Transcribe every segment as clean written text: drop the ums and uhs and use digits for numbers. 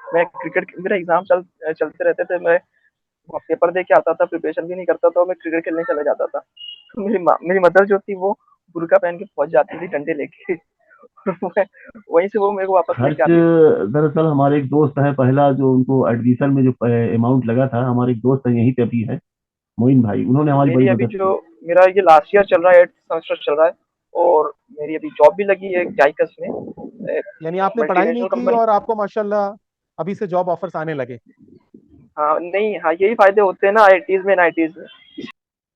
मैं क्रिकेट मेरा एग्ज़ाम चलते रहते थे, मैं पेपर दे के आता था, प्रिपरेशन भी नहीं करता था और मैं क्रिकेट खेलने चला जाता था। तो मेरी मदर जो थी वो बुर्का पहन के पहुँच जाती थी डंडे लेके। मैं वहीं से वो मेरे को वापस लेके खर्च आती थी। दरअसल हमारे एक दोस्त है, पहला जो उनको एडमिशन में जो अमाउंट लगा था, हमारे एक दोस्त है यहीं पे अभी है, मोइन भाई, उन्होंने हमारी बड़ी मेरी अभी मदद जो की। मेरा ये लास्ट ईयर चल रहा है, 8th सेमेस्टर चल रहा है और मेरी अभी जॉब भी लगी है जाइकस में, यानी आपने पढ़ाई नहीं मल्टीनेशनल की कंपनी। और आपको माशाल्लाह अभी से जॉब ऑफर्स आने लगे। हाँ, नहीं, हाँ, यही फ़ायदे होते हैं ना आईआईटीज़ में, एनआईटीज़ में।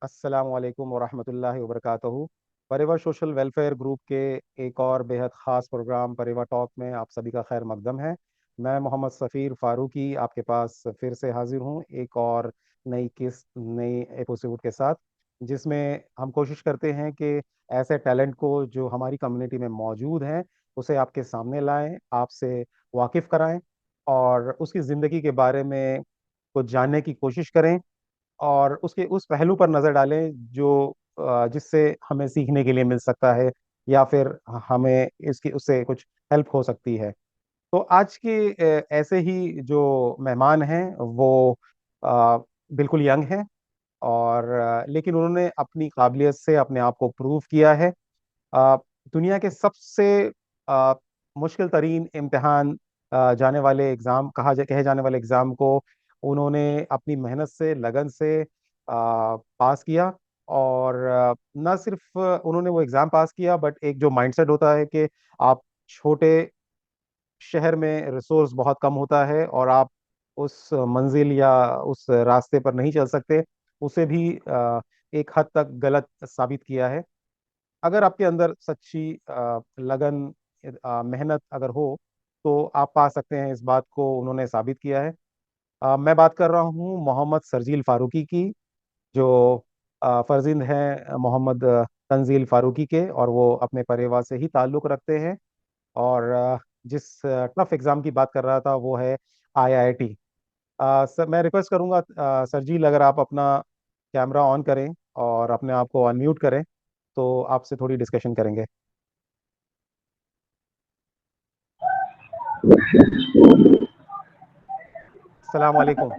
अस्सलाम वालेकुम वरहमतुल्लाहि वबरकातुहू। परेवा सोशल वेलफेयर ग्रुप के एक और बेहद ख़ास प्रोग्राम परेवा टॉक में आप सभी का खैर मकदम है। मैं मोहम्मद सफ़ीर फ़ारूकी आपके पास फिर से हाजिर हूँ एक और नई एपिसोड के साथ, जिसमें हम कोशिश करते हैं कि ऐसे टैलेंट को जो हमारी कम्युनिटी में मौजूद हैं उसे आपके सामने लाएं, आपसे वाकिफ़ कराएं और उसकी ज़िंदगी के बारे में कुछ जानने की कोशिश करें और उसके उस पहलू पर नजर डालें जो जिससे हमें सीखने के लिए मिल सकता है या फिर हमें इसकी उससे कुछ हेल्प हो सकती है। तो आज के ऐसे ही जो मेहमान हैं वो अ, बिल्कुल यंग हैं और लेकिन उन्होंने अपनी काबिलियत से अपने आप को प्रूव किया है। अ, दुनिया के सबसे अ, मुश्किल तरीन इम्तिहान कहे जाने वाले एग्ज़ाम को उन्होंने अपनी मेहनत से लगन से पास किया। और न सिर्फ उन्होंने वो एग्ज़ाम पास किया, बट एक जो माइंडसेट होता है कि आप छोटे शहर में रिसोर्स बहुत कम होता है और आप उस मंजिल या उस रास्ते पर नहीं चल सकते, उसे भी एक हद तक गलत साबित किया है। अगर आपके अंदर सच्ची लगन, मेहनत अगर हो तो आप पा सकते हैं, इस बात को उन्होंने साबित किया है। मैं बात कर रहा हूँ मोहम्मद सरजील फारूकी की, जो फर्जिंद हैं मोहम्मद तंजील फारूकी के, और वो अपने परिवार से ही ताल्लुक़ रखते हैं। और जिस टफ एग्ज़ाम की बात कर रहा था वो है आईआईटी। सर, मैं रिक्वेस्ट करूंगा सरजील, अगर आप अपना कैमरा ऑन करें और अपने आप को अनम्यूट करें तो आपसे थोड़ी डिस्कशन करेंगे। अस्सलाम वालेकुम।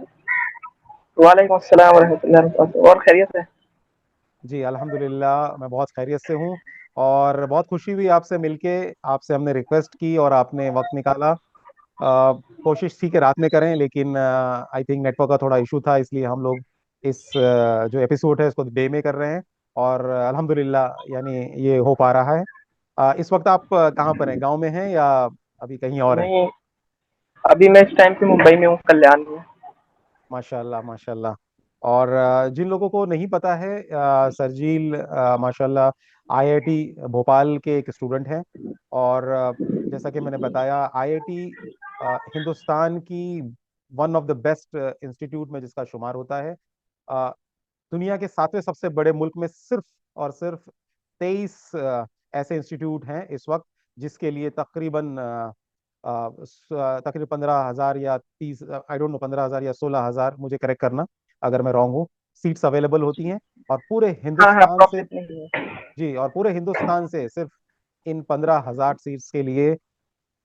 वालेकुम अस्सलाम वरहमतुल्लाहि वबरकातुहू। और खैरियत है? जी अल्हम्दुलिल्लाह, मैं बहुत खैरियत से हूँ और बहुत खुशी हुई आपसे मिलके। आपसे हमने रिक्वेस्ट की और आपने वक्त निकाला। कोशिश थी कि रात में करें, लेकिन आई थिंक नेटवर्क का थोड़ा इशू था, इसलिए हम लोग इस जो एपिसोड है इसको डे में कर रहे हैं। और अल्हम्दुलिल्लाह यानी ये हो पा रहा है। इस वक्त आप कहाँ पर हैं, गांव में हैं या अभी कहीं और हैं? नहीं, अभी मैं इस टाइम पे मुंबई में हूँ, कल्याण में। माशाल्लाह माशाल्लाह। और जिन लोगों को नहीं पता है, सरजील माशाल्लाह आईआईटी भोपाल के एक स्टूडेंट हैं। और जैसा कि मैंने बताया, आईआईटी हिंदुस्तान की one of the best institute में जिसका शुमार होता है। अ, दुनिया के 7वें सबसे बड़े मुल्क में सिर्फ और सिर्फ 23 ऐसे इंस्टीट्यूट हैं इस वक्त, जिसके लिए तकरीबन 15,000 या 30, आई डोंट नो, 15,000 या 16,000, मुझे करेक्ट करना अगर मैं रॉन्ग हूँ, सीट्स अवेलेबल होती हैं। और पूरे हाँ, हाँ, हिंदुस्तान अप्रॉक्स से, इतनी ही है। जी, और पूरे हिंदुस्तान से सिर्फ इन 15,000 सीट्स के लिए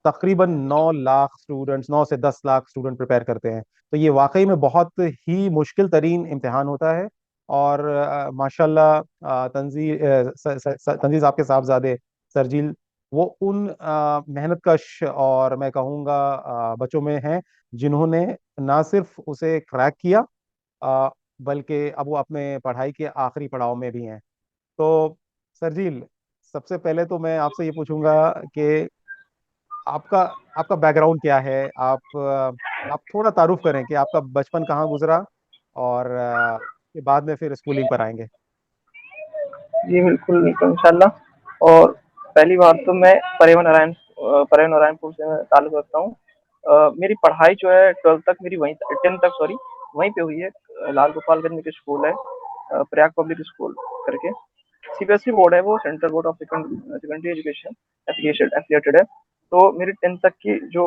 तकरीबन 9 लाख स्टूडेंट्स, 9 से 10 लाख स्टूडेंट प्रिपेयर करते हैं। तो ये वाकई में बहुत ही मुश्किल तरीन इम्तिहान होता है। और माशाल्लाह तंजीज आपके साहबजादे सरजील, वो उन मेहनतकश और मैं कहूँगा बच्चों में हैं जिन्होंने ना सिर्फ उसे क्रैक किया, अ, बल्कि अब वो अपने पढ़ाई के आखिरी पड़ाव में भी हैं। तो सरजील, सबसे पहले तो मैं आपसे ये पूछूंगा कि आपका आपका बैकग्राउंड क्या है। आप थोड़ा तारुफ करें कि आपका बचपन कहाँ गुजरा, और के बाद में फिर स्कूलिंग पर आएंगे। जी, बिल्कुल, बिल्कुल, इंशाल्लाह। और पहली बात तो मैं परेव नारायणपुर से मैं ताल्लुक़ रखता हूँ। मेरी पढ़ाई जो है 12th तक मेरी 10th तक, सॉरी, वहीं पे हुई है। लाल गोपालगंज में एक स्कूल है, प्रयाग पब्लिक स्कूल करके। सीबीएसई बोर्ड है वो, central board of secondary education affiliated है। तो मेरी 10th तक की जो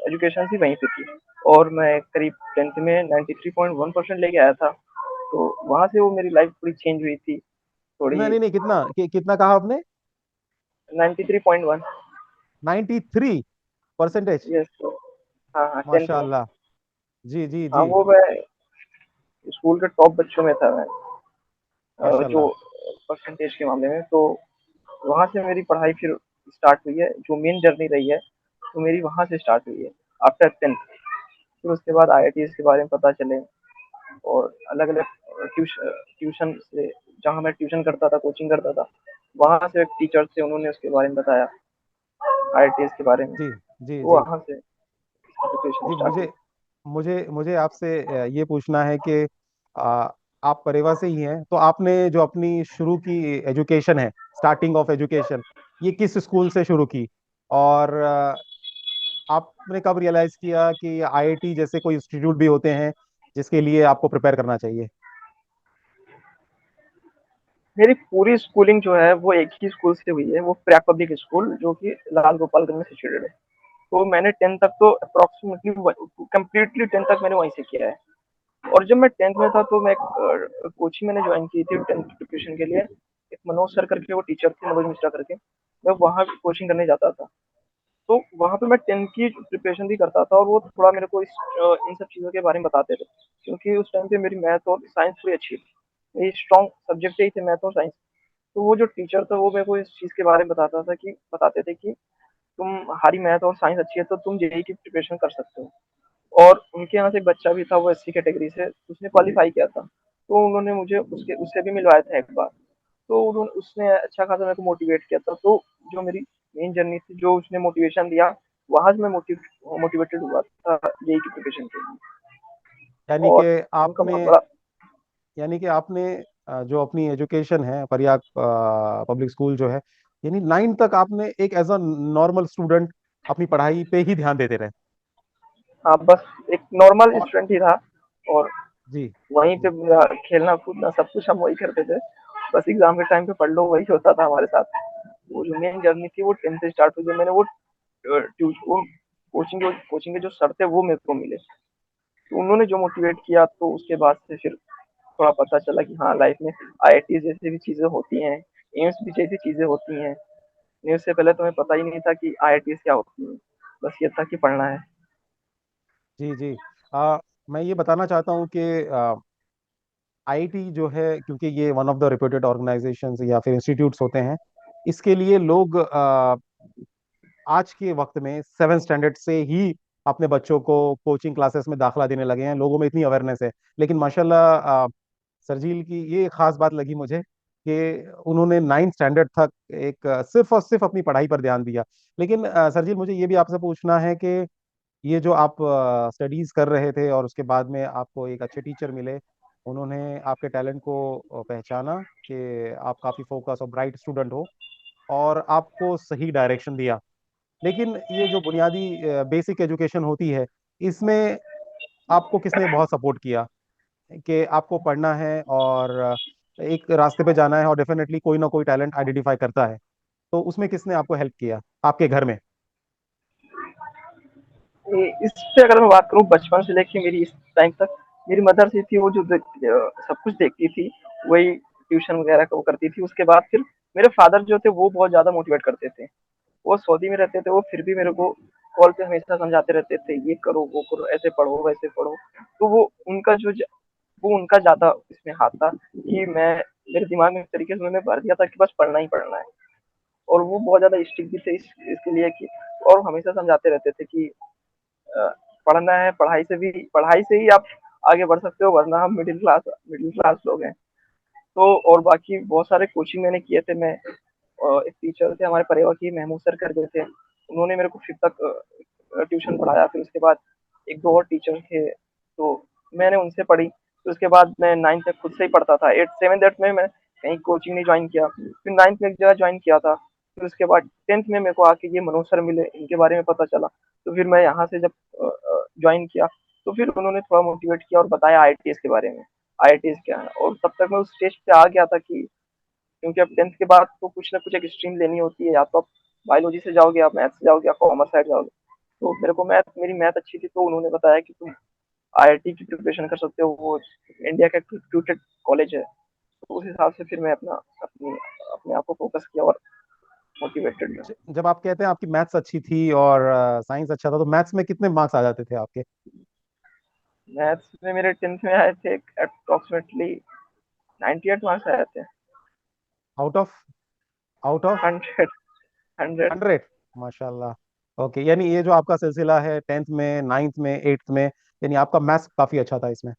एजुकेशन थी वहीं पे थी। और मैं करीब 10th में 93.1% लेके आया था। तो वहाँ से वो मेरी लाइफ थोड़ी चेंज हुई थी, कितना, थोड़ी। नहीं नहीं, कितना कहा आपने? 93.1। 93%? यस। हाँ हाँ, 10th में। माशाल्लाह। जी जी हाँ, जी। वो मैं स्कूल के टॉप बच्चों में था मैं, जो माशाल्लाह। परसेंटेज के मामले में। तो वहाँ से मेरी पढ़ाई फिर स्टार्ट हुई है, जो मेन जर्नी रही है, तो मेरी वहाँ से स्टार्ट हुई है आफ्टर 10th। फिर उसके बाद आईआईटीज़ के बारे में पता चले, और अलग-अलग ट्यूशन से, जहाँ मैं ट्यूशन करता था, कोचिंग करता था, वहाँ से एक टीचर थे, उन्होंने उसके बारे में बताया, आईआईटीज़ के बारे में। जी जी तो जी वहाँ से प्रिपरेशन जी। स्टार्ट हुई। मुझे मुझे मुझे आपसे ये पूछना है कि आ, आप परेवा से ही हैं, तो आपने जो अपनी शुरू की एजुकेशन है, स्टार्टिंग ऑफ एजुकेशन, ये किस स्कूल से शुरू की? और आपने कब रियलाइज किया कि आईआईटी जैसे कोई इंस्टीट्यूट भी होते हैं जिसके लिए आपको प्रिपेयर करना चाहिए? मेरी पूरी स्कूलिंग जो है वो एक ही स्कूल से हुई है, वो प्रयाग पब्लिक स्कूल, जो कि लाल गोपालगंज में सिचुएटेड है। तो मैंने 10th तक तो अप्रॉक्सीमेटली कंप्लीटली 10th तक मैंने वहीं से किया है। और जब मैं 10th में था तो मैं एक कोचिंग मैंने ज्वाइन की थी 10th प्रिपरेशन के लिए। एक मनोज सर करके वो टीचर थे, मनोज मिश्रा करके। मैं वहाँ कोचिंग करने जाता था। तो वहाँ पे मैं 10th की प्रिपरेशन भी करता था, और वो थोड़ा मेरे को इन सब चीज़ों के बारे में बताते थे, क्योंकि उस टाइम पे मेरी मैथ और साइंस थोड़ी अच्छी थी। मेरी स्ट्रॉन्ग सब्जेक्ट यही थे, मैथ और साइंस। तो वो जो टीचर था वो मेरे को इस चीज़ के बारे में बताते थे कि तुम्हारी मैथ और साइंस अच्छी है तो तुम जेईई की प्रिपरेशन कर सकते हो। और उनके यहाँ से एक बच्चा भी था, वो एससी कैटेगरी से, उसने क्वालीफाई किया था। तो उन्होंने मुझे उसके उससे भी मिलवाया था एक बार। तो उन्होंने उसने अच्छा खासा मेरे को मोटिवेट किया था। तो जो मेरी मेन जर्नी थी, जो उसने मोटिवेशन दिया, वहाँ से मैं मोटिवेटेड हुआ था जेईई की प्रिपरेशन के लिए। यानी कि और उनका आपने बहुत बड़ा। यानी कि आपने जो अपनी एजुकेशन है, प्रयाग पब्लिक स्कूल जो है, यानी 9 तक आपने एक एज अ नॉर्मल स्टूडेंट अपनी पढ़ाई पे ही ध्यान देते रहे। हाँ, बस एक नॉर्मल और स्टूडेंट ही था। और जी वहीं पे जी। मेरा खेलना कूदना सब कुछ हम वही करते थे। बस एग्जाम के टाइम पे पढ़ लो, वही होता था हमारे साथ। वो जो मेन जर्नी थी वो 10th से स्टार्ट हुई, जब मैंने वो कोचिंग के जो सर थे वो मेरे को मिले। तो उन्होंने जो मोटिवेट किया, तो उसके बाद से फिर थोड़ा पता चला कि हाँ, लाइफ में आईआईटी जैसी भी चीजें होती हैं, एम्स भी जैसी चीजें होती हैं। नहीं, उससे पहले तो हमें पता ही नहीं था कि आईआईटी क्या होती है। बस ये था कि पढ़ना है। जी जी। मैं ये बताना चाहता हूँ कि आईआईटी जो है, क्योंकि ये one of the reputed organisations या फिर इंस्टीट्यूट्स होते हैं, इसके लिए लोग आज के वक्त में 7 स्टैंडर्ड से ही अपने बच्चों को कोचिंग क्लासेस में दाखला देने लगे हैं। लोगों में इतनी अवेयरनेस है। लेकिन माशाल्लाह सरजील की ये खास बात लगी मुझे कि उन्होंने 9 स्टैंडर्ड तक एक सिर्फ और सिर्फ अपनी पढ़ाई पर ध्यान दिया। लेकिन सरजील, मुझे ये भी आपसे पूछना है कि ये जो आप स्टडीज कर रहे थे और उसके बाद में आपको एक अच्छे टीचर मिले, उन्होंने आपके टैलेंट को पहचाना कि आप काफ़ी फोकस और ब्राइट स्टूडेंट हो, और आपको सही डायरेक्शन दिया। लेकिन ये जो बुनियादी बेसिक एजुकेशन होती है, इसमें आपको किसने बहुत सपोर्ट किया कि आपको पढ़ना है और एक रास्ते पे जाना है, और डेफिनेटली कोई ना कोई टैलेंट आइडेंटिफाई करता है, तो उसमें किसने आपको हेल्प किया आपके घर में? इस पे अगर मैं बात करूँ, बचपन से लेके मेरी इस टाइम तक, मेरी मदर से थी, वो जो सब कुछ देखती थी, वही ट्यूशन वगैरह को करती थी। उसके बाद फिर मेरे फादर जो थे वो बहुत ज्यादा मोटिवेट करते थे। वो सऊदी में रहते थे, वो फिर भी मेरे को कॉल पे हमेशा समझाते रहते थे, ये करो वो करो, ऐसे पढ़ो वैसे पढ़ो। तो वो उनका ज्यादा इसमें हाथ था कि मेरे दिमाग में इस तरीके से उन्होंने भर दिया था कि बस पढ़ना ही पढ़ना है। और वो बहुत ज्यादा स्ट्रिक्ट भी थे इसके लिए कि, और हमेशा समझाते रहते थे कि अ, पढ़ना है, पढ़ाई से ही आप आगे बढ़ सकते हो, वरना हम मिडिल क्लास लोग हैं। तो और बाकी बहुत सारे कोचिंग मैंने किए थे। मैं एक टीचर थे हमारे परेवा की, महमूद सर करके थे, उन्होंने मेरे को 5th तक ट्यूशन पढ़ाया। फिर उसके बाद एक दो और टीचर थे, तो मैंने उनसे पढ़ी। फिर उसके बाद मैं 9th तक खुद से ही पढ़ता था। 7th 8th में मैं कहीं कोचिंग नहीं ज्वाइन किया। फिर 9th में एक जगह ज्वाइन किया था। फिर उसके बाद 10th में मेरे को आके ये मनोज सर मिले, इनके बारे में पता चला। तो फिर मैं यहाँ से जब ज्वाइन किया, तो फिर उन्होंने थोड़ा मोटिवेट किया और बताया आईआईटीज के बारे में, आईआईटीज क्या है। और तब तक मैं उस स्टेज पे आ गया था कि, क्योंकि अब 10th के बाद तो कुछ ना कुछ एक स्ट्रीम लेनी होती है, या तो आप बायोलॉजी से जाओगे, आप मैथ से जाओगे, या कॉमर्स साइड जाओगे। तो मेरी मैथ अच्छी थी, तो उन्होंने बताया कि तुम आईआईटी की प्रिपरेशन कर सकते हो, वो इंडिया का रेप्यूटेड कॉलेज है। तो उस हिसाब से फिर मैं अपने आप को फोकस किया, और मोटिवेटेड। जब आप कहते हैं आपकी मैथ्स अच्छी थी और साइंस अच्छा था, तो मैथ्स में कितने मार्क्स आ जाते थे आपके? मैथ्स में मेरे 10th में आए थे अप्रोक्सीमेटली 98 मार्क्स आए थे। Out of out of 100। 100। 100? माशाल्लाह। ओके, यानी ये जो आपका सिलसिला है 10th में, 9th में, 8th में, यानी आपका मैथ्स काफी अच्छा था इसमें।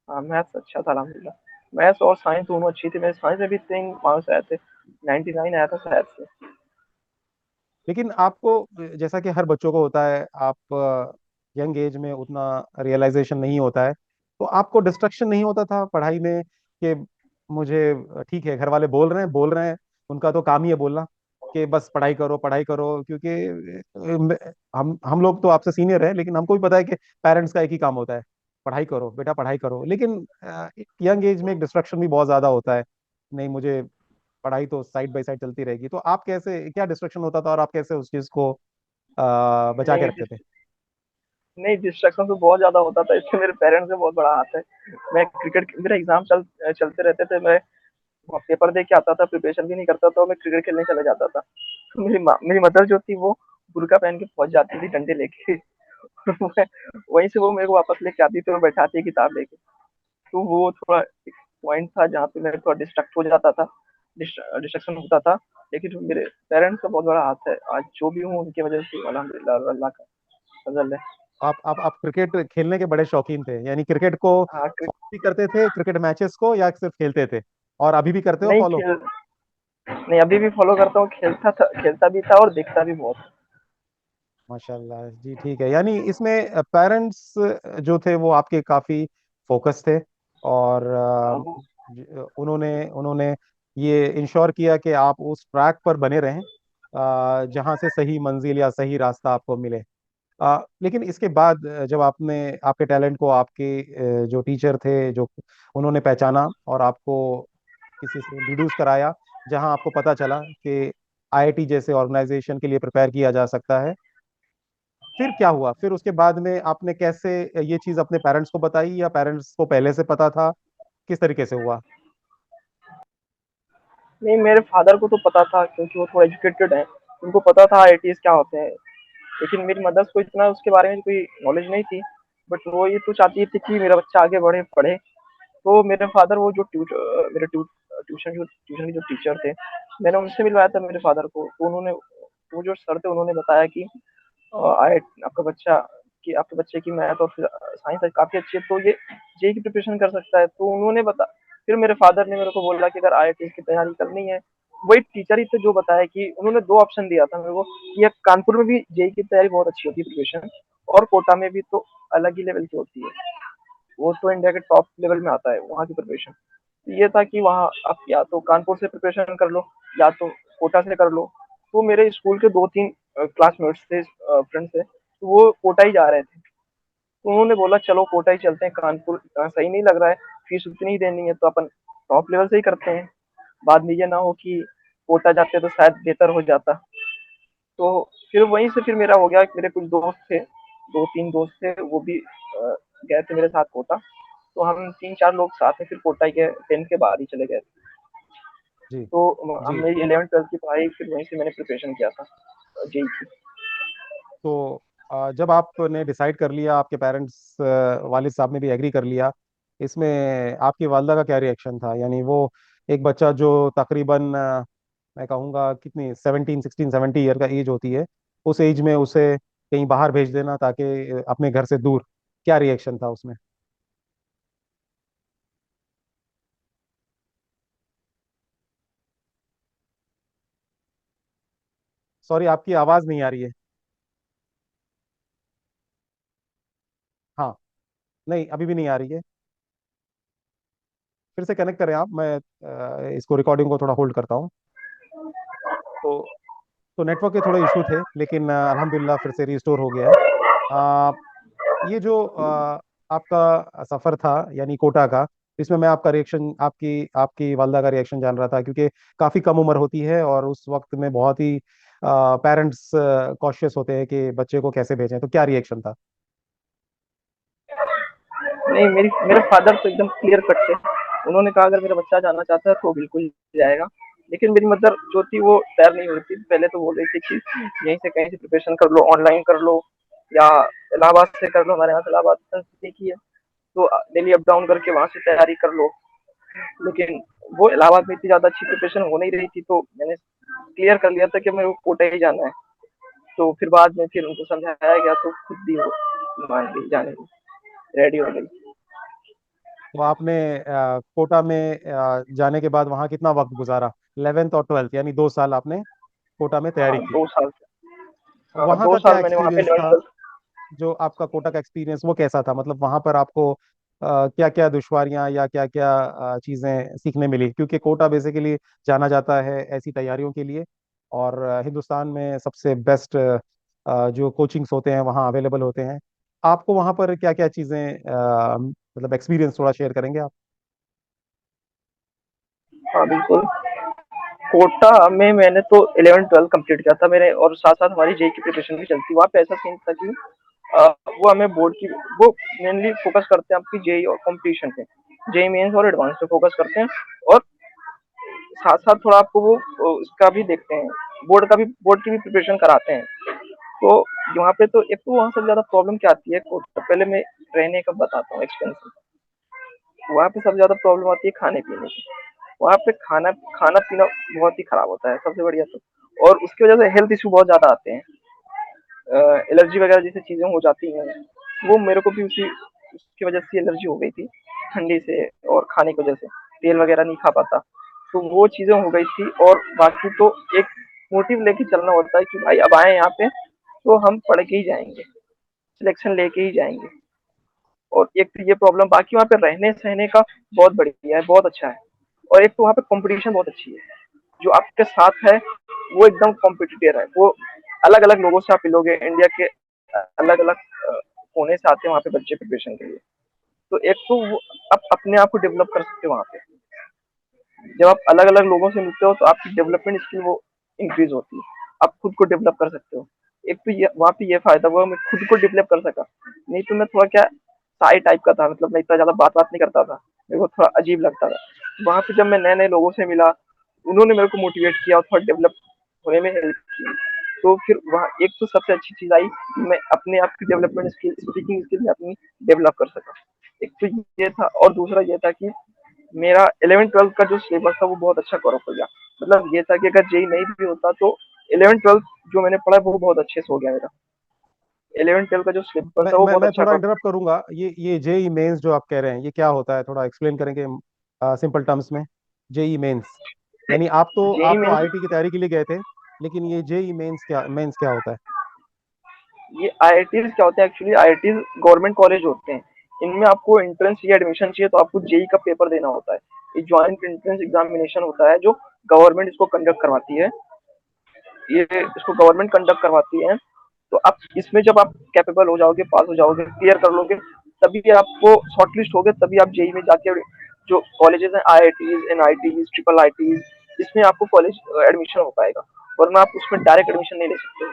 हाँ, मैथ्स अच्छा था अल्हम्दुलिल्लाह। मैथ्स और साइंस दोनों अच्छी थी। मेरे साइंस में भी 3 मार्क्स आए थे। 99 आया था शायद से। लेकिन आपको, जैसा कि हर बच्चों को होता है, आप यंग एज में उतना रियलाइजेशन नहीं होता है, तो आपको डिस्ट्रक्शन नहीं होता था पढ़ाई में कि मुझे, ठीक है घर वाले बोल रहे हैं, उनका तो काम ही है बोलना कि बस पढ़ाई करो, क्योंकि हम लोग तो आपसे सीनियर हैं, लेकिन हमको भी पता है कि पेरेंट्स का एक ही काम होता है, पढ़ाई करो बेटा पढ़ाई करो। लेकिन यंग एज में एक डिस्ट्रक्शन भी बहुत ज्यादा होता है, नहीं मुझे पढ़ाई तो साइड बाय साइड चलती रहेगी। तो आप कैसे, क्या डिस्ट्रक्शन होता था और आप कैसे उस चीज को बचा के नहीं रखते थे? नहीं, डिस्ट्रैक्शन तो बहुत ज़्यादा होता था। इसमें मेरे पेरेंट्स का बहुत बड़ा हाथ है। मैं क्रिकेट मेरा एग्ज़ाम चलते रहते थे। मैं पेपर दे के आता था, प्रिपरेशन भी नहीं करता था और मैं क्रिकेट खेलने चला जाता था। तो मेरी मदर जो थी वो बुर्का पहन के पहुँच जाती थी डंडे लेके। मैं वहीं से वो मेरे को वापस लेके आती थी और बैठाती किताब लेके। तो वो थोड़ा एक पॉइंट था जहाँ पे मैं थोड़ा डिस्ट्रैक्ट हो जाता था, डिस्ट्रैक्शन होता था। लेकिन मेरे पेरेंट्स का बहुत बड़ा हाथ है। आज जो भी हूँ उनकी वजह से अल्हम्दुलिल्लाह, और अल्लाह का फज़ल है। आप क्रिकेट खेलने के बड़े शौकीन थे, यानी क्रिकेट को हाँ, फॉलो भी करते थे, क्रिकेट मैचेस को, या सिर्फ खेलते थे? और अभी भी करते हो नहीं फॉलो? खेल नहीं, अभी भी फॉलो करता हूँ। खेलता भी था और देखता भी बहुत। माशाल्लाह जी, ठीक है। यानी इसमें पेरेंट्स जो थे वो आपके काफी फोकस थे, और उन्होंने उन्होंने ये इंश्योर किया कि आप उस ट्रैक पर बने रहें, जहां से सही मंजिल या सही रास्ता आपको मिले। लेकिन इसके बाद जब आपने आपके टैलेंट को आपके जो टीचर थे, जो उन्होंने पहचाना और आपको किसी से इंट्रोड्यूस कराया, जहां आपको पता चला कि आईआईटी जैसे ऑर्गेनाइजेशन के लिए प्रिपेयर किया जा सकता है, फिर क्या हुआ? फिर उसके बाद में आपने कैसे ये चीज अपने पेरेंट्स को बताई, या पेरेंट्स को पहले से पता था? किस तरीके से हुआ? नहीं, मेरे फादर को तो पता था क्योंकि वो थोड़ा एजुकेटेड हैं। उनको पता था आईआईटीज़ क्या होते हैं। लेकिन मेरी मदर्स को इतना उसके बारे में कोई नॉलेज नहीं थी। बट वो ये तो चाहती थी कि मेरा बच्चा आगे बढ़े, पढ़े। तो मेरे फादर वो जो मेरे ट्यूशन के जो टीचर थे, मैंने उनसे मिलवाया था मेरे फादर को। तो उन्होंने, वो जो सर थे, उन्होंने बताया कि आई आपका बच्चा कि आपके बच्चे की मैथ और साइंस काफ़ी अच्छी है, तो ये जेईई की प्रिपरेशन कर सकता है। तो उन्होंने बता फिर मेरे फादर ने मेरे को बोला कि अगर आईआईटी की तैयारी करनी है, वही टीचर ही थे जो बताया कि उन्होंने 2 ऑप्शन दिया था मेरे को कि एक कानपुर में भी जेईई की तैयारी बहुत अच्छी होती है प्रिपरेशन, और कोटा में भी तो अलग ही लेवल की होती है। वो तो इंडिया के टॉप लेवल में आता है वहाँ की प्रिपरेशन। ये था कि वहाँ आप या तो कानपुर से प्रिपरेशन कर लो या तो कोटा से कर लो। तो मेरे स्कूल के 2-3 क्लासमेट्स थे, फ्रेंड्स थे, तो वो कोटा ही जा रहे थे। तो उन्होंने बोला चलो कोटा ही चलते हैं, कानपुर सही नहीं लग रहा है, फीस उतनी ही देनी है तो अपन टॉप लेवल से ही करते हैं। बाद में ये ना हो कि कोटा जाते तो शायद बेहतर हो जाता। तो फिर वहीं से फिर मेरा हो गया। मेरे कुछ दोस्त थे, 2-3 दोस्त थे, वो भी गए थे मेरे साथ कोटा। तो हम 3-4 लोग साथ में फिर कोटा ही गए, 10th के बाद ही चले गए। जी तो जी। मेरी 11th-12th की पढ़ाई फिर वहीं से मैंने प्रिपरेशन किया था जेईई की। तो जब आपने डिसाइड कर लिया, आपके पेरेंट्स, वालिद साहब ने भी एग्री कर लिया, इसमें आपकी वालदा का क्या रिएक्शन था? यानी वो एक बच्चा जो तकरीबन, मैं कहूँगा कितनी, 17, 16, 17 ईयर का एज होती है, उस एज में उसे कहीं बाहर भेज देना ताकि अपने घर से दूर, क्या रिएक्शन था उसमें? सॉरी, आपकी आवाज़ नहीं आ रही है। हाँ, नहीं अभी भी नहीं आ रही है। फिर से कनेक्ट करें आप, मैं इसको, रिकॉर्डिंग को थोड़ा होल्ड करता हूँ। तो नेटवर्क के थोड़े इशू थे, लेकिन अल्हम्दुलिल्लाह फिर से रिस्टोर हो गया है। अ, ये जो आपका सफ़र था यानी कोटा का, इसमें मैं आपका रिएक्शन, आपकी आपकी वालदा का रिएक्शन जान रहा था, क्योंकि काफ़ी कम उम्र होती है और उस वक्त में बहुत ही पेरेंट्स कॉशियस होते हैं कि बच्चे को कैसे भेजें। तो क्या रिएक्शन था? नहीं, मेरे फादर तो एकदम क्लियर कट थे। उन्होंने कहा अगर मेरा बच्चा जाना चाहता है तो बिल्कुल जाएगा। लेकिन मेरी मदर जो थी वो तैयार नहीं हो रही थी। पहले तो बोल रही थी कि यहीं से कहीं से प्रिपरेशन कर लो, ऑनलाइन कर लो या इलाहाबाद से कर लो, हमारे यहाँ से इलाहाबाद नजदीक ही है, तो डेली अप डाउन करके वहां से तैयारी कर लो। लेकिन वो इलाहाबाद में इतनी ज्यादा अच्छी प्रिपरेशन हो नहीं रही थी, तो मैंने क्लियर कर लिया था कि मेरे को कोटा ही जाना है। तो फिर बाद में फिर उनको समझाया गया तो खुद भी वो मान गई, जाने की रेडी हो गई। तो आपने कोटा में जाने के बाद वहाँ कितना वक्त गुजारा? 11th और 12th यानी 2 साल आपने कोटा में तैयारी हाँ की। 2 साल से। हाँ वहाँ दो का क्या साल मैंने वहाँ पे एक्सपीरियंस 11 था? ट्वेल्थ। जो आपका कोटा का एक्सपीरियंस वो कैसा था? मतलब वहाँ पर आपको क्या क्या दुश्वारियाँ या क्या क्या चीज़ें सीखने मिली? क्योंकि कोटा बेसिकली जाना जाता है ऐसी तैयारियों के लिए, और हिंदुस्तान में सबसे बेस्ट जो कोचिंग्स होते हैं वहाँ अवेलेबल होते हैं। आपको वहाँ पर क्या क्या चीज़ें मतलब एक्सपीरियंस थोड़ा शेयर करेंगे आप? हाँ बिल्कुल। कोटा में मैंने तो 11 ट्वेल्थ कंप्लीट किया था मेरे, और साथ साथ हमारी जेई की प्रिपरेशन भी चलती। वहाँ पे ऐसा सीन था कि वो हमें बोर्ड की, वो मेनली फोकस करते हैं आपकी जेई और कंपटीशन पे, जेई मेंस और एडवांस पे फोकस करते हैं। और साथ साथ थोड़ा आपको वो उसका भी देखते हैं, बोर्ड की भी प्रिपरेशन कराते हैं। तो यहाँ पे तो एक तो वहाँ सबसे ज्यादा प्रॉब्लम क्या आती है, तो पहले मैं रहने का बताता हूँ एक्सपेंसिव। वहाँ पे सबसे ज्यादा प्रॉब्लम आती है खाने पीने की। वहाँ पे खाना खाना पीना बहुत ही खराब होता है सबसे बढ़िया तो। और उसकी वजह से हेल्थ इशू बहुत ज्यादा आते हैं, एलर्जी वगैरह जैसी चीजें हो जाती हैं। वो मेरे को भी उसी उसकी वजह से एलर्जी हो गई थी, ठंडी से और खाने की वजह से, तेल वगैरह नहीं खा पाता। तो वो चीजें हो गई थी। और बाकी तो एक मोटिव लेके चलना होता है कि भाई अब आए यहाँ पे तो हम पढ़ के ही जाएंगे, सिलेक्शन लेके ही जाएंगे। और एक तो ये प्रॉब्लम, बाकी वहाँ पे रहने सहने का बहुत बढ़िया है, बहुत अच्छा है। और एक तो वहाँ पे कंपटीशन बहुत अच्छी है, जो आपके साथ है वो एकदम कॉम्पिटिटिव है। वो अलग अलग लोगों से आप मिलोगे, इंडिया के अलग अलग कोने से आते हैं वहाँ पे बच्चे प्रिपरेशन के लिए। तो एक तो वो आप अपने आप को डेवलप कर सकते हो वहाँ पे। जब आप अलग अलग लोगों से मिलते हो तो आपकी डेवलपमेंट स्किल वो इंक्रीज होती है, आप खुद को डेवलप कर सकते हो। एक तो ये वहाँ पे ये फायदा हुआ, मैं खुद को डेवलप कर सका। नहीं तो मैं थोड़ा क्या साई टाइप का था, मतलब मैं इतना ज्यादा बात बात नहीं करता था, मेरे को थोड़ा अजीब लगता था। वहाँ पे जब मैं नए नए लोगों से मिला, उन्होंने मेरे को मोटिवेट किया और थोड़ा डेवलप होने में हेल्प की। तो फिर वहाँ एक तो सबसे अच्छी चीज आई कि मैं अपने आप की डेवलपमेंट स्किल, स्पीकिंग स्किल में अपनी डेवलप कर सका। एक तो ये था, और दूसरा ये था कि मेरा 11 ट्वेल्थ का जो सिलेबस था वो बहुत अच्छा कवर अप हो गया। मतलब ये था कि अगर जेई नहीं भी होता तो 11 ट्वेल्थ जो मैंने पढ़ा वो बहुत अच्छे से हो गया मेरा। 11 ट्वेल्थ का जो सिलेबस मैं था वो मैं बहुत मैं अच्छा थोड़ा कवर। इंटरप्ट करूंगा। ये जेई मेंस जो आप कह रहे हैं ये क्या होता है? थोड़ा एक्सप्लेन करेंगे सिंपल टर्म्स में। जेई मेंस यानी जेई आप तो मेन, आईआईटी की तैयारी के लिए गए थे, लेकिन ये जेई मेंस क्या होता है? ये आईआईटीज क्या होते हैं एक्चुअली, आईआईटीज गवर्नमेंट कॉलेज होते हैं। इनमें आपको एंट्रेंस या एडमिशन चाहिए तो आपको जेई का पेपर देना होता है। ये ज्वाइंट एंट्रेंस एग्जामिनेशन होता है जो गवर्नमेंट इसको कंडक्ट करवाती है। ये इसको गवर्नमेंट कंडक्ट करवाती है। तो आप इसमें जब आप कैपेबल हो जाओगे, पास हो जाओगे, क्लियर कर लोगे, तभी आपको शॉर्टलिस्ट होगे, तभी आप जेई में जाके जो कॉलेजेस हैं, आईआईटीज, एनआईटीज, ट्रिपल आईटीज, इसमें आपको कॉलेज एडमिशन हो पाएगा। वरना आप उसमें डायरेक्ट एडमिशन नहीं ले सकते हो।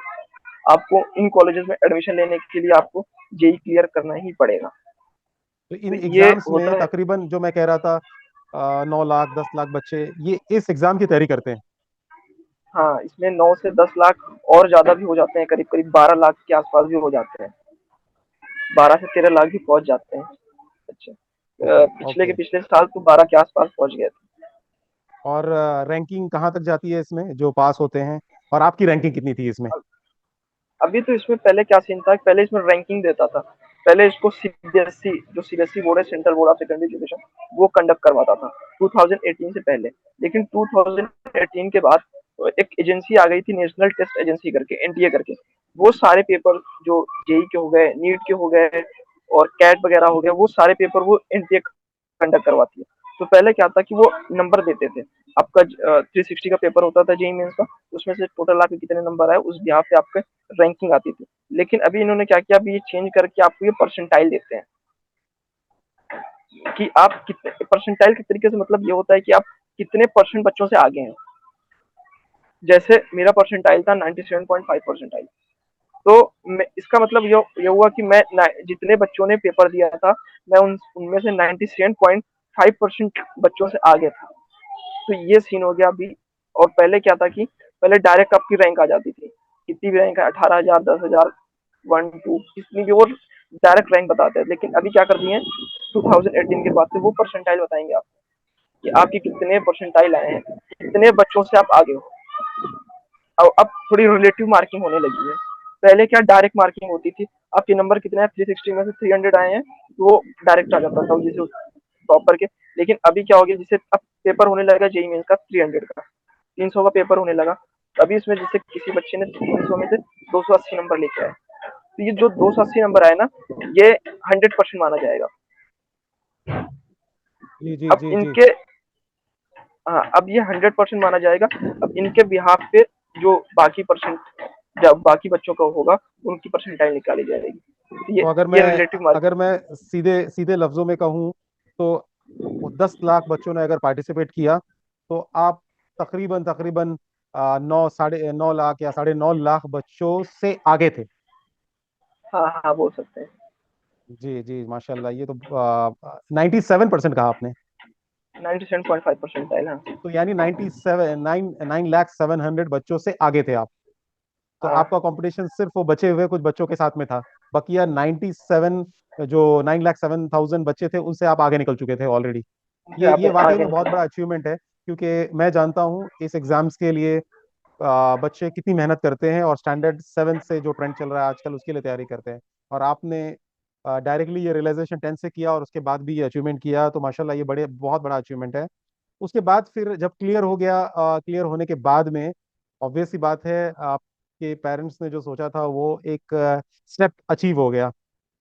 आपको इन कॉलेजेस में एडमिशन लेने के लिए आपको जेई क्लियर करना ही पड़ेगा। तो तो इन ये एग्जाम्स में होता है। तकरीबन जो मैं कह रहा था 9 लाख 10 लाख बच्चे ये इस एग्जाम की तैयारी करते हैं। हाँ, इसमें 9 से 10 लाख और ज्यादा भी हो जाते हैं, करीब करीब 12 लाख के आसपास भी हो जाते हैं। 12 से 13 लाख भी पहुंच जाते हैं। अच्छा, ओके पिछले के ओके। पिछले साल तो 12 के आसपास पहुंच गए थे। और रैंकिंग कहाँ तक जाती है इसमें जो पास होते हैं? और आपकी रैंकिंग कितनी थी इसमें? अभी तो इसमें पहले क्या सीन था, पहले इसमें रैंकिंग देता था। पहले इसको सीबीएसई, जो सीबीएसई बोर्ड है, central board of secondary education, वो कंडक्ट करवाता था 2018 से पहले। लेकिन 2018 के बाद एक एजेंसी आ गई थी, नेशनल टेस्ट एजेंसी करके, एनटीए करके। वो सारे पेपर जो जेई के हो गए, नीट के हो गए और कैट वगैरह हो गया, वो सारे पेपर वो एनटीए कंडक्ट करवाती है। तो पहले क्या था कि वो नंबर देते थे। आपका 360 का पेपर होता था जेई मेंस का, उसमें से टोटल आपके कितने नंबर आए उस बिहाफ पे आपके रैंकिंग आती थी। लेकिन अभी इन्होंने क्या किया, अभी ये चेंज करके आपको ये परसेंटाइल देते हैं कि आप कितने परसेंटाइल के तरीके से, मतलब ये होता है कि आप कितने परसेंट बच्चों से आगे हैं। जैसे मेरा परसेंटाइल था 97.5 परसेंटाइल। तो इसका मतलब ये हुआ कि मैं जितने बच्चों ने पेपर दिया था, मैं उनमें से 97.5% बच्चों से आगे था। तो ये सीन हो गया अभी। और पहले क्या था कि पहले डायरेक्ट आपकी रैंक आ जाती थी, कितनी भी रैंक है, 18,000, 10,000, 1 2 कितनी भी, और डायरेक्ट रैंक बताते हैं। लेकिन अभी क्या कर दिए हैं, 2018 के बाद से वो परसेंटाइल बताएंगे आप, कि आपके कितने परसेंटाइल आए हैं, कितने बच्चों से आप आगे हो। अब थोड़ी रिलेटिव मार्किंग होने लगी है। पहले क्या डायरेक्ट मार्किंग होती थी, आपके नंबर कितने हैं, 360 में से 300 आए हैं, तो वो डायरेक्ट आ जाता था जैसे टॉपर के। लेकिन अभी क्या हो गया, जैसे अब पेपर होने लगा जेईई मेंस का 300 का, 300 का पेपर होने लगा। अभी इसमें जैसे किसी बच्चे ने 300 में से 280 नंबर लेके आए, तो ये जो 280 नंबर आए ना, ये 100% माना जाएगा। जी जी अब जी जी। इनके, हाँ, अब ये 100% माना जाएगा। अब इनके बिहाफ पे जो बाकी परसेंट, जब बाकी बच्चों का होगा, उनकी परसेंटाइल निकाली जाएगी। तो तो ये रिलेटिव अगर मार्किंग। मैं सीधे सीधे लफ्जों में कहूँ तो 10 लाख बच्चों ने अगर पार्टिसिपेट किया तो आप तकरीबन तकरीबन 9 साढ़े 9 लाख या 9.5 लाख बच्चों से आगे थे। हाँ हाँ, बोल सकते हैं। जी जी माशाल्लाह, ये तो 97% कहा आपने। 97.5 परसेंटाइल, हाँ। तो यानी 9 लाख 700 बच्चों से आगे थे आप। तो हाँ, आपका कंपटीशन सिर्फ वो बचे हुए कुछ बच्चों के साथ में था। बकिया 97, जो 9 लाख 7,000 बच्चे थे, उनसे आप आगे निकल चुके थे ऑलरेडी। उनसे ये आप वाकई आगे में बहुत निकल। बड़ा अचीवमेंट है, क्योंकि मैं जानता हूँ इस एग्जाम्स के लिए बच्चे कितनी मेहनत करते हैं और स्टैंडर्ड 7 से जो ट्रेंड चल रहा है आजकल उसके लिए तैयारी करते हैं। और आपने डायरेक्टली ये रियलाइजेशन 10 से किया और उसके बाद भी ये अचीवमेंट किया, तो माशाल्लाह ये बड़े बहुत बड़ा अचीवमेंट है। उसके बाद फिर जब क्लियर हो गया, क्लियर होने के बाद में ऑब्वियस सी बात है, आपके पेरेंट्स ने जो सोचा था वो एक स्टेप अचीव हो गया।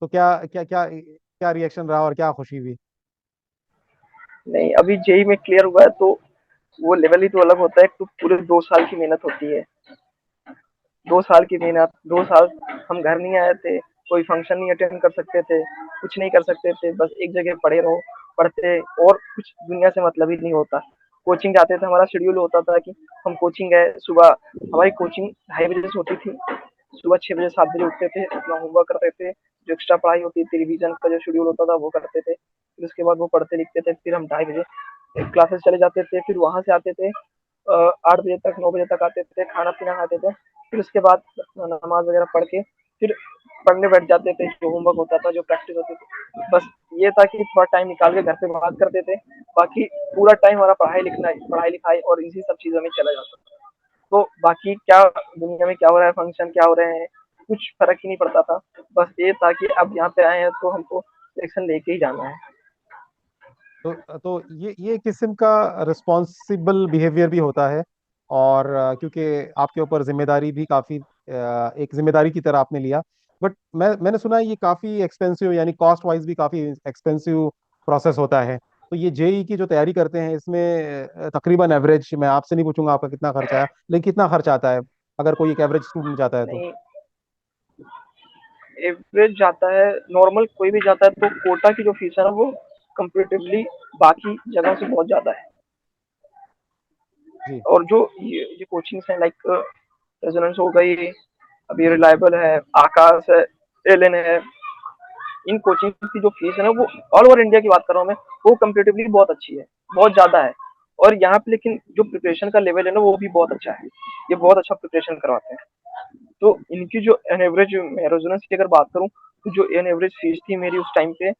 तो क्या क्या क्या क्या रिएक्शन रहा और क्या खुशी हुई? नहीं, अभी जेई में क्लियर हुआ है तो वो लेवल ही तो अलग होता है। तो पूरे 2 साल की मेहनत होती है, 2 साल की मेहनत, 2 साल हम घर नहीं आए थे, कोई फंक्शन नहीं अटेंड कर सकते थे, कुछ नहीं कर सकते थे, बस एक जगह पड़े रहो, पढ़ते, और कुछ दुनिया से मतलब ही नहीं होता। कोचिंग जाते थे, हमारा शेड्यूल होता था कि हम कोचिंग गए सुबह, हमारी कोचिंग 2:30 बजे से होती थी, सुबह 6 बजे 7 बजे उठते थे, अपना होमवर्क करते थे, जो एक्स्ट्रा पढ़ाई होती थी, रिवीजन का जो शेड्यूल होता था वो करते थे, फिर उसके बाद वो पढ़ते लिखते थे, फिर हम 2:30 बजे क्लासेस चले जाते थे, फिर वहां से आते थे, 8 बजे तक, 9 बजे तक आते थे, खाना पीना खाते थे, फिर उसके बाद नमाज वगैरह पढ़ के फिर पढ़ने बैठ जाते थे, जो होमवर्क होता था, जो प्रैक्टिस होती थी। बस ये था कि थोड़ा टाइम निकाल के घर पे बात करते थे, बाकी पूरा टाइम हमारा पढ़ाई लिखाई और इसी सब चीजों में चला जाता था। तो बाकी क्या दुनिया में क्या हो रहा है, फंक्शन क्या हो रहे हैं, कुछ फर्क ही नहीं पड़ता था। बस ये था कि अब यहाँ पे आए हैं तो हमको सिलेक्शन लेके ही जाना है। तो ये एक किस्म का रिस्पॉन्सिबल बिहेवियर भी होता है। और क्योंकि आपके ऊपर जिम्मेदारी भी काफ़ी, एक जिम्मेदारी की तरह आपने लिया। बट मैंने सुना है ये काफ़ी एक्सपेंसिव, यानी कॉस्ट वाइज भी काफ़ी एक्सपेंसिव प्रोसेस होता है। तो ये जेई की जो तैयारी करते हैं इसमें तकरीबन एवरेज, मैं आपसे नहीं पूछूंगा आपका कितना खर्चा आया, लेकिन कितना खर्चा आता है अगर कोई एक एवरेज स्टूडेंट जाता है तो? नहीं, एवरेज जाता है, नॉर्मल कोई भी जाता है तो कोटा की जो फीस है ना, वो कंपेरेटिवली बाकी जगह से बहुत ज्यादा है। जी और जो ये कोचिंग्स हैं, लाइक रेजोनेंस हो गई, अभी रिलायबल है, आकाश है, एलेन है, इन कोचिंग की जो फीस है ना, वो ऑल ओवर इंडिया की बात कर रहा हूँ मैं, वो कंपेरेटिवली बहुत अच्छी है, बहुत ज्यादा है। और यहाँ पे लेकिन जो प्रिपरेशन का लेवल है ना, वो भी बहुत अच्छा है, ये बहुत अच्छा प्रिपरेशन करवाते हैं। तो इनकी जो एन एवरेज, रेजोनेंस की अगर बात करूँ, तो जो एन एवरेज फीस थी मेरी उस टाइम पे,